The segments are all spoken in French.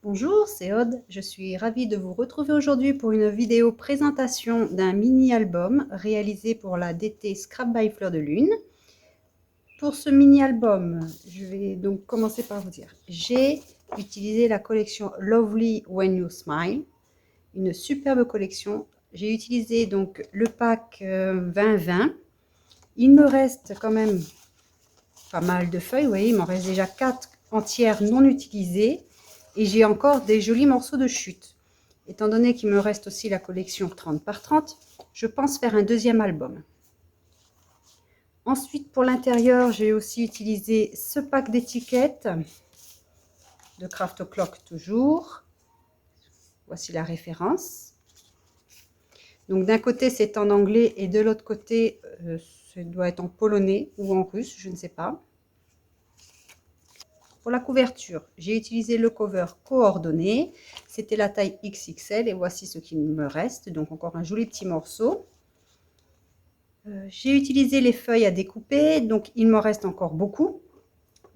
Bonjour, c'est Aude. Je suis ravie de vous retrouver aujourd'hui pour une vidéo présentation d'un mini-album réalisé pour la DT Scrap by Fleur de Lune. Pour ce mini-album, je vais donc commencer par vous dire, j'ai utilisé la collection Lovely When You Smile, une superbe collection. J'ai utilisé donc le pack 2020. Il me reste quand même pas mal de feuilles, vous voyez, il m'en reste déjà 4 entières non utilisées. Et j'ai encore des jolis morceaux de chute. Étant donné qu'il me reste aussi la collection 30 par 30, je pense faire un deuxième album. Ensuite, pour l'intérieur, j'ai aussi utilisé ce pack d'étiquettes de Craft O'Clock toujours. Voici la référence. Donc d'un côté, c'est en anglais et de l'autre côté, ça doit être en polonais ou en russe, je ne sais pas. Pour la couverture, j'ai utilisé le cover coordonné. C'était la taille XXL et voici ce qu'il me reste. Donc encore un joli petit morceau. J'ai utilisé les feuilles à découper. Donc il m'en reste encore beaucoup.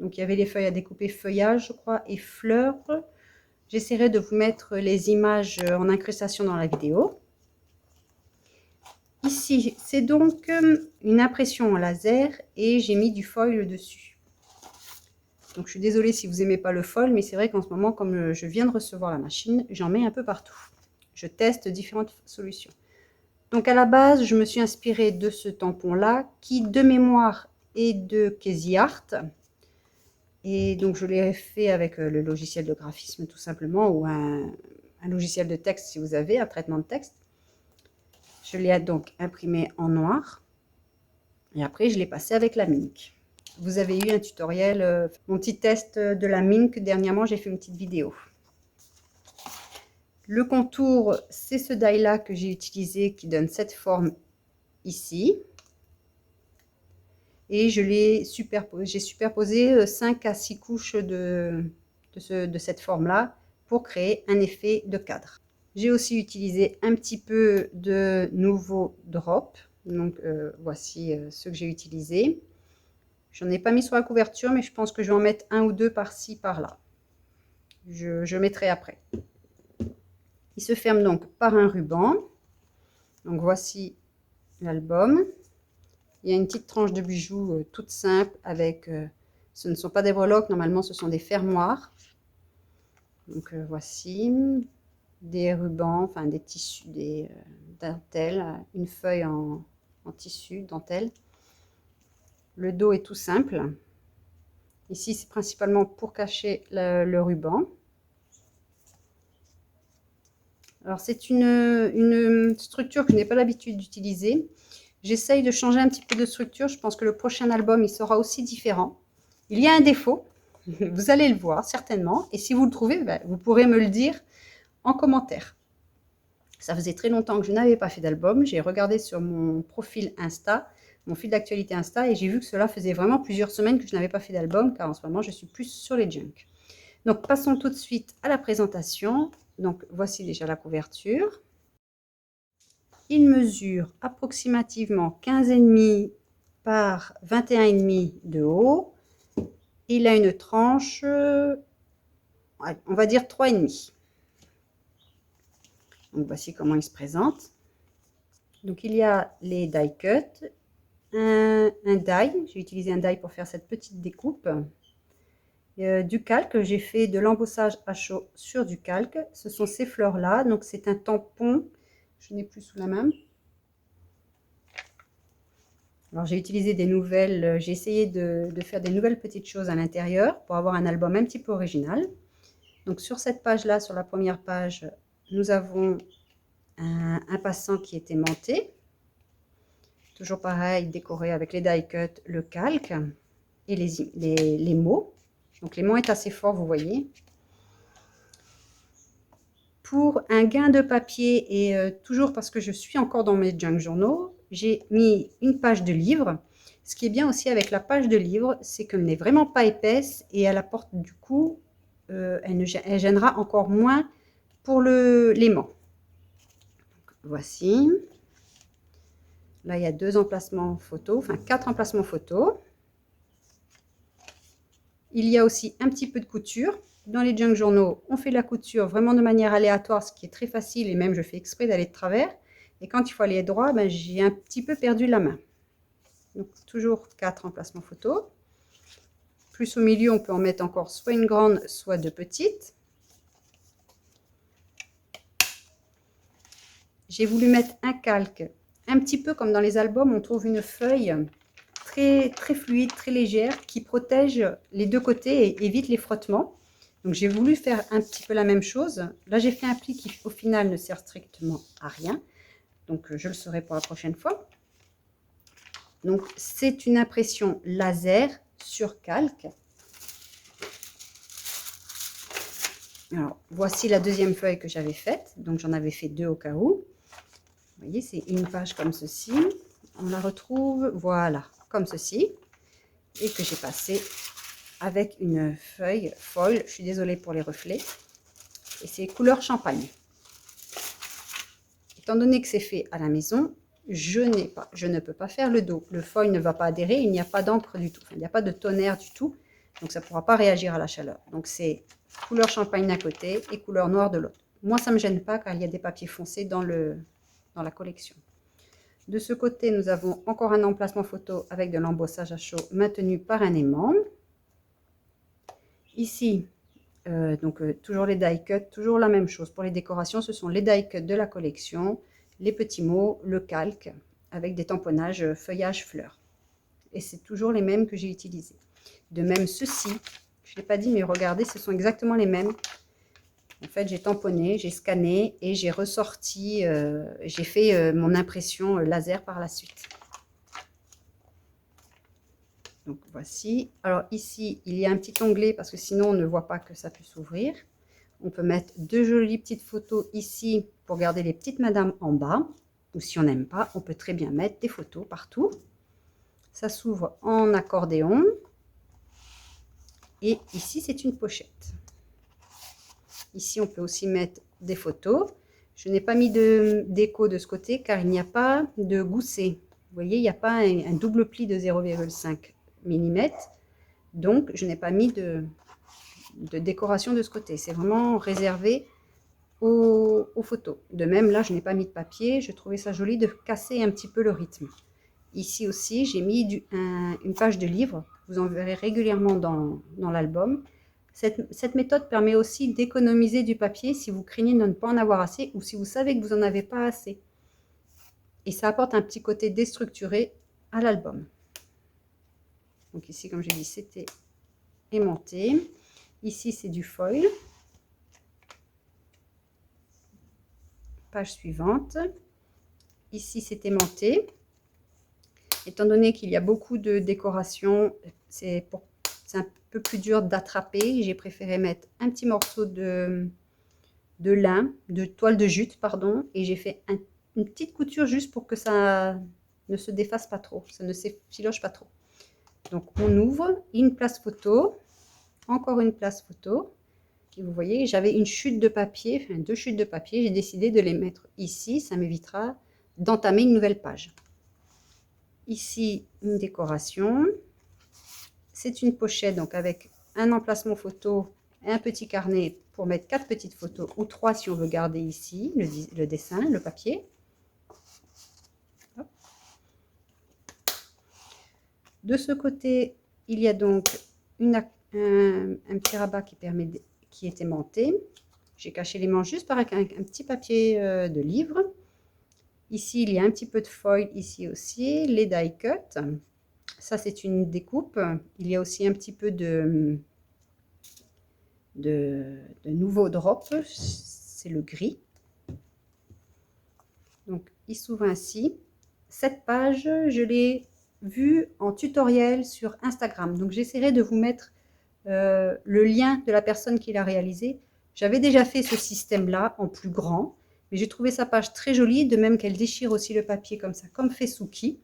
Donc il y avait les feuilles à découper feuillage, je crois, et fleurs. J'essaierai de vous mettre les images en incrustation dans la vidéo. Ici, c'est donc une impression en laser et j'ai mis du foil dessus. Donc je suis désolée si vous n'aimez pas le foil, mais c'est vrai qu'en ce moment, comme je viens de recevoir la machine, j'en mets un peu partout. Je teste différentes solutions. Donc à la base, je me suis inspirée de ce tampon-là, qui de mémoire est de Casey Art. Et donc je l'ai fait avec le logiciel de graphisme tout simplement, ou un logiciel de texte si vous avez, un traitement de texte. Je l'ai donc imprimé en noir. Et après, je l'ai passé avec la Mink. Vous avez eu un tutoriel, mon petit test de la Mink. Dernièrement, j'ai fait une petite vidéo. Le contour, c'est ce die-là que j'ai utilisé qui donne cette forme ici. Et je l'ai superposé. J'ai superposé 5 à 6 couches de cette forme-là pour créer un effet de cadre. J'ai aussi utilisé un petit peu de nouveau drop. Donc voici ce que j'ai utilisé. J'en ai pas mis sur la couverture, mais je pense que je vais en mettre un ou deux par-ci, par-là. Je mettrai après. Il se ferme donc par un ruban. Donc voici l'album. Il y a une petite tranche de bijoux toute simple avec, ce ne sont pas des breloques, normalement ce sont des fermoirs. Donc voici des rubans, enfin des tissus, des dentelles, une feuille en tissu, dentelle. Le dos est tout simple. Ici, c'est principalement pour cacher le ruban. Alors, c'est une structure que je n'ai pas l'habitude d'utiliser. J'essaye de changer un petit peu de structure. Je pense que le prochain album, il sera aussi différent. Il y a un défaut. Vous allez le voir, certainement. Et si vous le trouvez, ben, vous pourrez me le dire en commentaire. Ça faisait très longtemps que je n'avais pas fait d'album. J'ai regardé sur mon profil Insta, mon fil d'actualité Insta, et j'ai vu que cela faisait vraiment plusieurs semaines que je n'avais pas fait d'album, car en ce moment, je suis plus sur les junk. Donc, passons tout de suite à la présentation. Donc, voici déjà la couverture. Il mesure approximativement 15,5 par 21,5 de haut. Il a une tranche, on va dire 3,5. Donc, voici comment il se présente. Donc, il y a les die cut, un die. J'ai utilisé un die pour faire cette petite découpe. Du calque, j'ai fait de l'embossage à chaud sur du calque. Ce sont ces fleurs-là. Donc, c'est un tampon. Je n'ai plus sous la main. Alors, j'ai utilisé des nouvelles. J'ai essayé de faire des nouvelles petites choses à l'intérieur pour avoir un album un petit peu original. Donc, sur cette page-là, sur la première page, nous avons un passant qui est aimanté. Toujours pareil, décoré avec les die cut, le calque et les mots. Donc les mots est assez fort, vous voyez. Pour un gain de papier, et toujours parce que je suis encore dans mes junk journaux, j'ai mis une page de livre. Ce qui est bien aussi avec la page de livre, c'est qu'elle n'est vraiment pas épaisse et elle apporte du coup, elle gênera encore moins pour l'aimant. Voici. Là, il y a 2 emplacements photo, enfin 4 emplacements photo. Il y a aussi un petit peu de couture. Dans les junk journaux, on fait la couture vraiment de manière aléatoire, ce qui est très facile, et même je fais exprès d'aller de travers. Et quand il faut aller droit, ben, j'ai un petit peu perdu la main. Donc toujours 4 emplacements photos. Plus au milieu, on peut en mettre encore soit une grande, soit 2 petites. J'ai voulu mettre un calque, un petit peu comme dans les albums, on trouve une feuille très fluide, très légère, qui protège les deux côtés et évite les frottements. Donc j'ai voulu faire un petit peu la même chose. Là j'ai fait un pli qui au final ne sert strictement à rien. Donc je le saurai pour la prochaine fois. Donc c'est une impression laser sur calque. Alors voici la deuxième feuille que j'avais faite. Donc j'en avais fait 2 au cas où. Vous voyez, c'est une page comme ceci. On la retrouve, voilà, comme ceci. Et que j'ai passé avec une feuille foil. Je suis désolée pour les reflets. Et c'est couleur champagne. Étant donné que c'est fait à la maison, je ne peux pas faire le dos. Le foil ne va pas adhérer, il n'y a pas d'encre du tout. Enfin, il n'y a pas de tonnerre du tout. Donc ça ne pourra pas réagir à la chaleur. Donc c'est couleur champagne d'un côté et couleur noire de l'autre. Moi, ça ne me gêne pas car il y a des papiers foncés dans la collection. De ce côté, nous avons encore un emplacement photo avec de l'embossage à chaud maintenu par un aimant. Ici, toujours les die cut, toujours la même chose. Pour les décorations, ce sont les die cut de la collection, les petits mots, le calque, avec des tamponnages feuillage fleurs. Et c'est toujours les mêmes que j'ai utilisés. De même, ceux-ci, je ne l'ai pas dit, mais regardez, ce sont exactement les mêmes. En fait, j'ai tamponné, j'ai scanné et j'ai ressorti, j'ai fait mon impression laser par la suite. Donc voici. Alors ici, il y a un petit onglet parce que sinon on ne voit pas que ça peut s'ouvrir. On peut mettre 2 jolies petites photos ici pour garder les petites madames en bas. Ou si on n'aime pas, on peut très bien mettre des photos partout. Ça s'ouvre en accordéon. Et ici, c'est une pochette. Ici, on peut aussi mettre des photos. Je n'ai pas mis de déco de ce côté car il n'y a pas de gousset. Vous voyez, il n'y a pas un double pli de 0,5 mm. Donc, je n'ai pas mis de décoration de ce côté. C'est vraiment réservé aux photos. De même, là, je n'ai pas mis de papier. Je trouvais ça joli de casser un petit peu le rythme. Ici aussi, j'ai mis une page de livre. Vous en verrez régulièrement dans l'album. Cette méthode permet aussi d'économiser du papier si vous craignez de ne pas en avoir assez ou si vous savez que vous n'en avez pas assez. Et ça apporte un petit côté déstructuré à l'album. Donc ici, comme j'ai dit, c'était aimanté. Ici, c'est du foil. Page suivante. Ici, c'est aimanté. Étant donné qu'il y a beaucoup de décorations, c'est un peu plus dur d'attraper. J'ai préféré mettre un petit morceau de lin, de toile de jute, pardon. Et j'ai fait une petite couture juste pour que ça ne se défasse pas trop, ça ne s'effiloche pas trop. Donc on ouvre une place photo, encore une place photo. Et vous voyez, j'avais une chute de papier, enfin 2 chutes de papier. J'ai décidé de les mettre ici, ça m'évitera d'entamer une nouvelle page. Ici, une décoration. C'est une pochette, donc avec un emplacement photo et un petit carnet pour mettre 4 petites photos, ou 3 si on veut garder ici le dessin, le papier. Hop. De ce côté, il y a donc un petit rabat qui est aimanté. J'ai caché les manches juste avec un petit papier de livre. Ici, il y a un petit peu de foil, ici aussi, les die cut. Ça, c'est une découpe. Il y a aussi un petit peu de nouveaux drops. C'est le gris. Donc, il s'ouvre ainsi. Cette page, je l'ai vue en tutoriel sur Instagram. Donc, j'essaierai de vous mettre le lien de la personne qui l'a réalisé. J'avais déjà fait ce système-là en plus grand. Mais j'ai trouvé sa page très jolie, de même qu'elle déchire aussi le papier comme ça, comme fait Suki.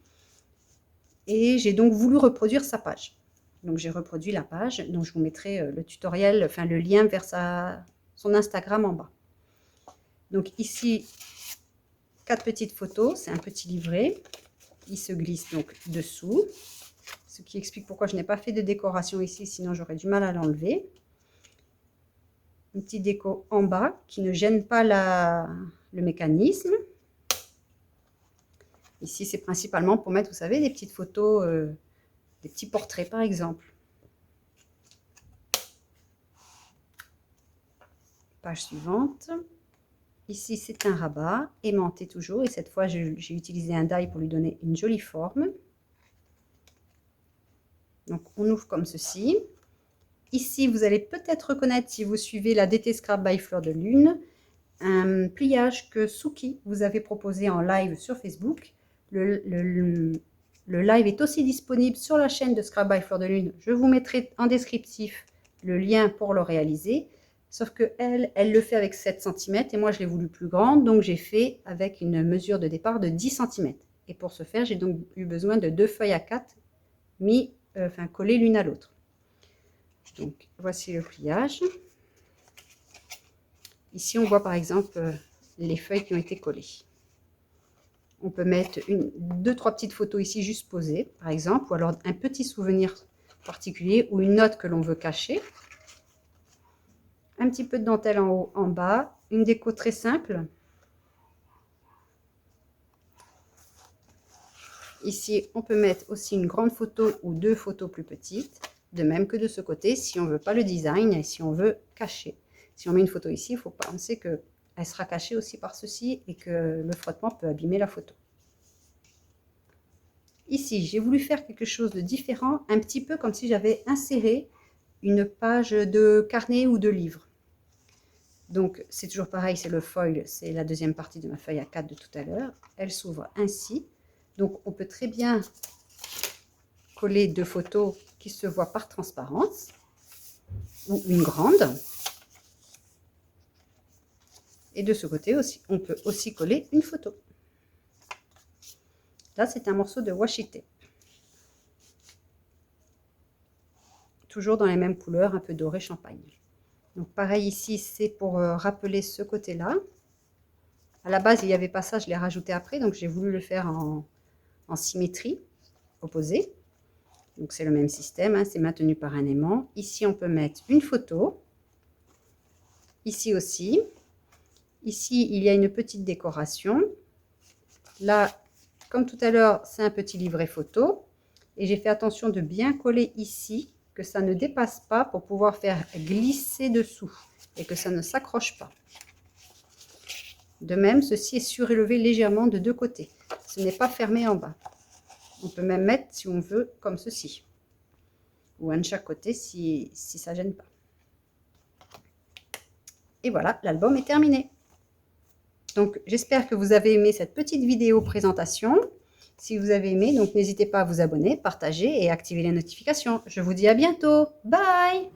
Et j'ai donc voulu reproduire sa page. Donc j'ai reproduit la page, donc je vous mettrai le tutoriel, enfin le lien vers son Instagram en bas. Donc ici, 4 petites photos, c'est un petit livret. Il se glisse donc dessous, ce qui explique pourquoi je n'ai pas fait de décoration ici, sinon j'aurais du mal à l'enlever. une petite déco en bas qui ne gêne pas le mécanisme. Ici, c'est principalement pour mettre, vous savez, des petites photos, des petits portraits par exemple. Page suivante. Ici, c'est un rabat, aimanté toujours, et cette fois, j'ai utilisé un die pour lui donner une jolie forme. Donc, on ouvre comme ceci. Ici, vous allez peut-être reconnaître, si vous suivez la DT Scrap by Fleur de Lune, un pliage que Suki vous avait proposé en live sur Facebook. Le live est aussi disponible sur la chaîne de Scrap by Fleur de Lune. Je vous mettrai en descriptif le lien pour le réaliser. Sauf que elle le fait avec 7 cm et moi je l'ai voulu plus grande, donc j'ai fait avec une mesure de départ de 10 cm. Et pour ce faire, j'ai donc eu besoin de 2 feuilles A4 collées l'une à l'autre. Donc voici le pliage. Ici on voit par exemple les feuilles qui ont été collées. On peut mettre 2-3 petites photos ici juste posées par exemple, ou alors un petit souvenir particulier ou une note que l'on veut cacher. Un petit peu de dentelle en haut, en bas, une déco très simple. Ici, on peut mettre aussi une grande photo ou 2 photos plus petites, de même que de ce côté, si on ne veut pas le design et si on veut cacher. Si on met une photo ici, il faut penser qu'elle sera cachée aussi par ceci et que le frottement peut abîmer la photo. Ici, j'ai voulu faire quelque chose de différent, un petit peu comme si j'avais inséré une page de carnet ou de livre. Donc, c'est toujours pareil, c'est le foil, c'est la deuxième partie de ma feuille A4 de tout à l'heure. Elle s'ouvre ainsi. Donc, on peut très bien coller 2 photos qui se voient par transparence, ou une grande. Et de ce côté aussi, on peut aussi coller une photo. Là, c'est un morceau de washi tape. Toujours dans les mêmes couleurs, un peu doré champagne. Donc pareil ici, c'est pour rappeler ce côté-là. À la base, il n'y avait pas ça, je l'ai rajouté après, donc j'ai voulu le faire en symétrie opposée. Donc c'est le même système, hein, c'est maintenu par un aimant. Ici, on peut mettre une photo. Ici aussi. Ici, il y a une petite décoration. Là, comme tout à l'heure, c'est un petit livret photo. Et j'ai fait attention de bien coller ici, que ça ne dépasse pas pour pouvoir faire glisser dessous et que ça ne s'accroche pas. De même, ceci est surélevé légèrement de 2 côtés. Ce n'est pas fermé en bas. On peut même mettre, si on veut, comme ceci. Ou un de chaque côté si ça ne gêne pas. Et voilà, l'album est terminé. Donc, j'espère que vous avez aimé cette petite vidéo présentation. Si vous avez aimé, donc n'hésitez pas à vous abonner, partager et activer les notifications. Je vous dis à bientôt. Bye!